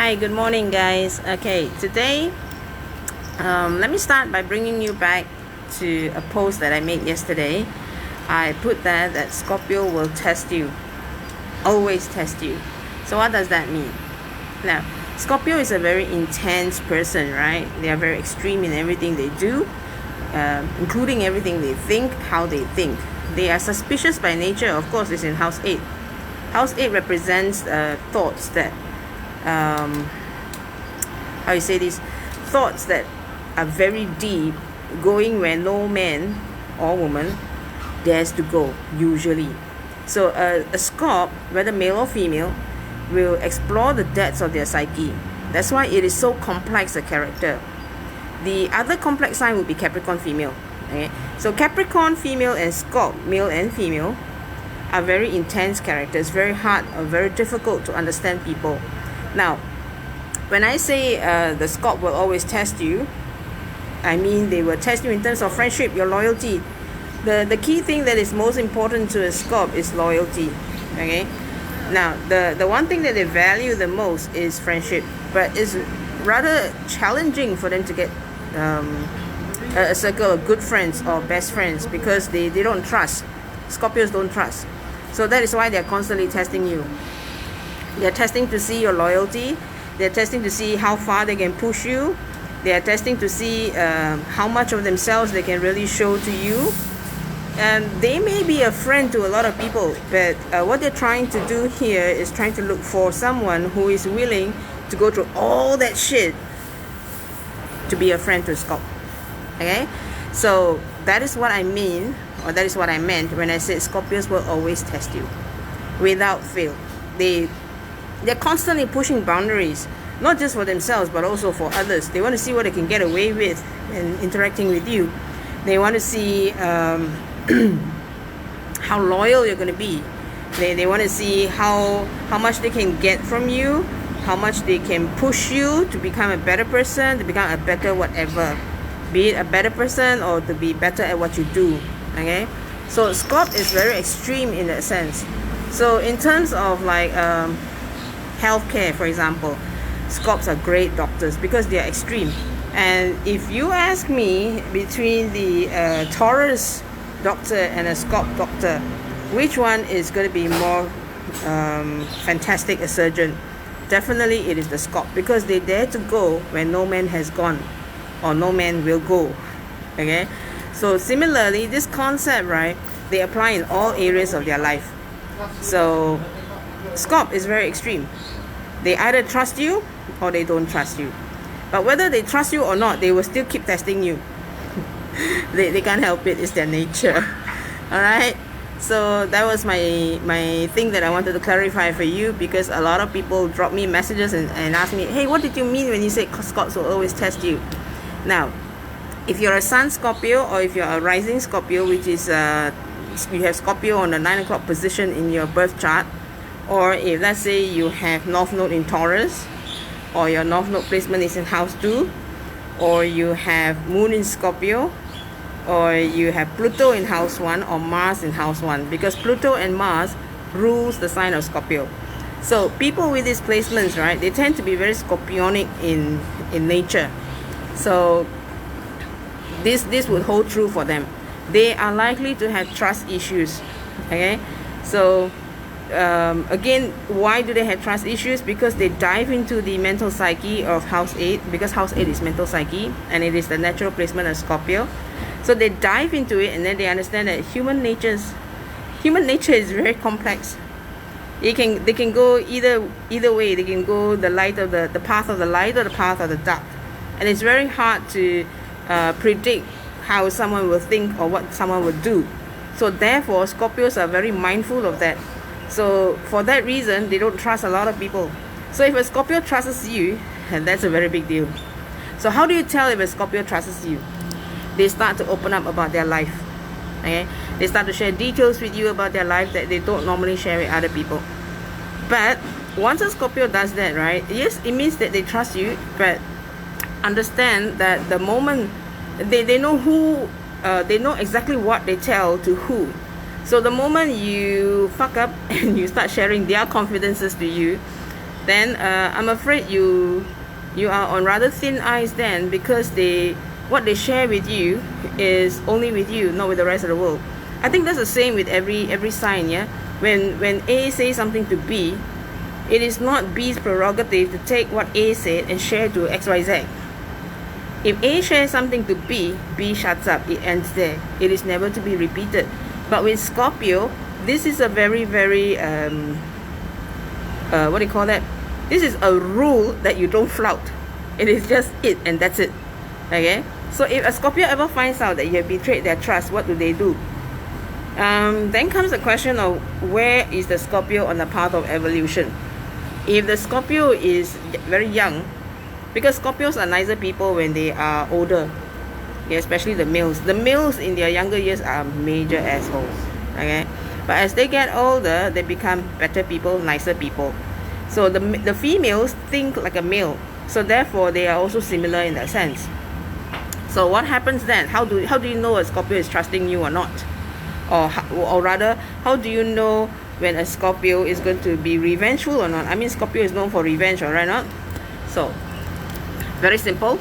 Hi, good morning, guys. Okay, today, let me start by bringing you back to a post that I made yesterday. I put that Scorpio will test you, always test you. So what does that mean? Now, Scorpio is a very intense person, right? They are very extreme in everything they do, including everything they think, how they think. They are suspicious by nature. Of course, it's in house 8. House 8 represents thoughts that how you say this, thoughts that are very deep, going where no man or woman dares to go usually. So a Scorp, whether male or female, will explore the depths of their psyche. That's why it is so complex a character. The other complex sign would be Capricorn Female. Okay? So Capricorn Female and Scorp, male and female, are very intense characters, very hard or very difficult to understand people. Now, when I say the Scorp will always test you, I mean they will test you in terms of friendship, your loyalty. The key thing that is most important to a Scorp is loyalty. Okay. Now, the one thing that they value the most is friendship, but it's rather challenging for them to get a circle of good friends or best friends because they don't trust. Scorpios don't trust. So that is why they're constantly testing you. They're testing to see your loyalty. They're testing to see how far they can push you. They're testing to see how much of themselves they can really show to you. And they may be a friend to a lot of people, but what they're trying to do here is trying to look for someone who is willing to go through all that shit to be a friend to a Scorp. Okay? So that is what I mean, or that is what I meant when I said Scorpios will always test you without fail. They're constantly pushing boundaries, not just for themselves but also for others. They want to see what they can get away with in interacting with you. They want to see how loyal you're going to be. They want to see how much they can get from you, how much they can push you to become a better person, to become a better whatever, be it a better person or to be better at what you do. Okay, so Scorp is very extreme in that sense. So in terms of like healthcare, for example, Scorps are great doctors because they are extreme. And if you ask me, between the Taurus doctor and a Scorp doctor, which one is going to be more fantastic a surgeon? Definitely it is the Scorp, because they dare to go where no man has gone or no man will go. Okay, so similarly, this concept, right, they apply in all areas of their life. So Scorp is very extreme. They either trust you or they don't trust you. But whether they trust you or not, they will still keep testing you. they can't help it. It's their nature. Alright? So that was my thing that I wanted to clarify for you, because a lot of people drop me messages and ask me, hey, what did you mean when you said Scorps will always test you? Now, if you're a Sun Scorpio or if you're a rising Scorpio, which is you have Scorpio on the 9 o'clock position in your birth chart, or if let's say you have North Node in Taurus, or your North Node placement is in house 2, or you have Moon in Scorpio, or you have Pluto in house 1 or Mars in house 1, because Pluto and Mars rules the sign of Scorpio. So people with these placements, right, they tend to be very scorpionic in nature. So this would hold true for them. They are likely to have trust issues. Okay, so again, why do they have trust issues? Because they dive into the mental psyche of house 8, because house 8 is mental psyche and it is the natural placement of Scorpio. So they dive into it, and then they understand that human nature is very complex. They can go either way. They can go the light of the path of the light or the path of the dark, and it's very hard to predict how someone will think or what someone will do. So therefore, Scorpios are very mindful of that. So for that reason, they don't trust a lot of people. So if a Scorpio trusts you, and that's a very big deal. So how do you tell if a Scorpio trusts you? They start to open up about their life. Okay, they start to share details with you about their life that they don't normally share with other people. But once a Scorpio does that, right, yes, it means that they trust you, but understand that the moment they know who, they know exactly what they tell to who. So the moment you fuck up and you start sharing their confidences to you, then I'm afraid you are on rather thin ice then, because what they share with you is only with you, not with the rest of the world. I think that's the same with every sign, yeah. When A says something to B, it is not B's prerogative to take what A said and share to XYZ. If A shares something to B, B shuts up. It ends there. It is never to be repeated. But with Scorpio, this is a very, very what do you call that? This is a rule that you don't flout. It is just it, and that's it. Okay. So if a Scorpio ever finds out that you have betrayed their trust, what do they do? Then comes the question of where is the Scorpio on the path of evolution. If the Scorpio is very young, because Scorpios are nicer people when they are older, okay, especially the males. The males in their younger years are major assholes, okay? But as they get older, they become better people, nicer people. So the females think like a male, so therefore they are also similar in that sense. So what happens then? How do you know a Scorpio is trusting you or not? Or rather, how do you know when a Scorpio is going to be revengeful or not? I mean, Scorpio is known for revenge, alright, not? So, very simple.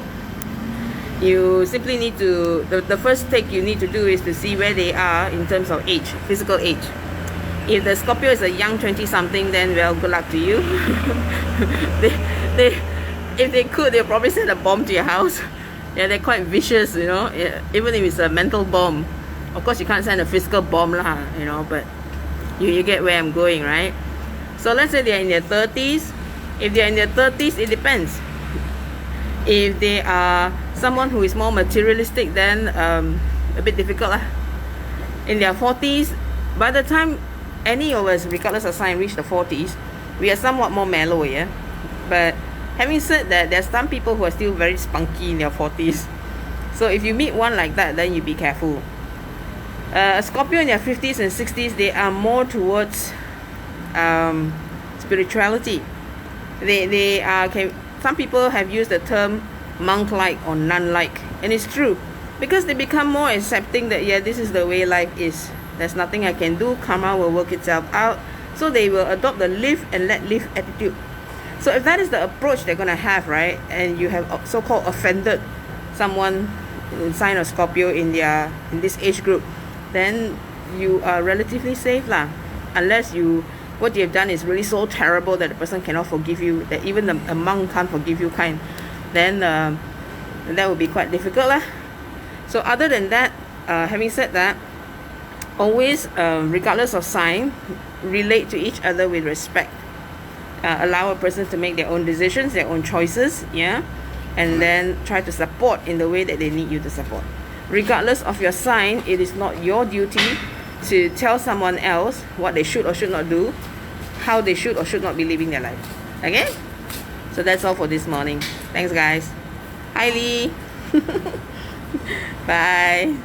You simply need to, the first take you need to do is to see where they are in terms of age, physical age. If the Scorpio is a young 20-something, then well, good luck to you. If they could, they'll probably send a bomb to your house. Yeah, they're quite vicious, you know, even if it's a mental bomb. Of course, you can't send a physical bomb lah, you know, but you get where I'm going, right? So let's say they're in their 30s. If they're in their 30s, it depends. If they are someone who is more materialistic, then a bit difficult lah. In their 40s, by the time any of us, regardless of sign, reach the 40s, we are somewhat more mellow, yeah? But having said that, there's some people who are still very spunky in their 40s. So if you meet one like that, then you be careful. Scorpio in their 50s and 60s, they are more towards spirituality. They are, some people have used the term monk-like or nun-like, and it's true, because they become more accepting that, yeah, this is the way life is. There's nothing I can do, karma will work itself out. So they will adopt the live and let live attitude. So if that is the approach they're going to have, right, and you have so-called offended someone in sign of Scorpio in this age group, then you are relatively safe lah. Unless what you have done is really so terrible that the person cannot forgive you, that even a monk can't forgive you kind, then that would be quite difficult lah. So other than that, having said that, always, regardless of sign, relate to each other with respect. Allow a person to make their own decisions, their own choices, yeah, and then try to support in the way that they need you to support. Regardless of your sign, it is not your duty to tell someone else what they should or should not do, how they should or should not be living their life. Okay? So that's all for this morning. Thanks, guys. Hi, Lee. Bye.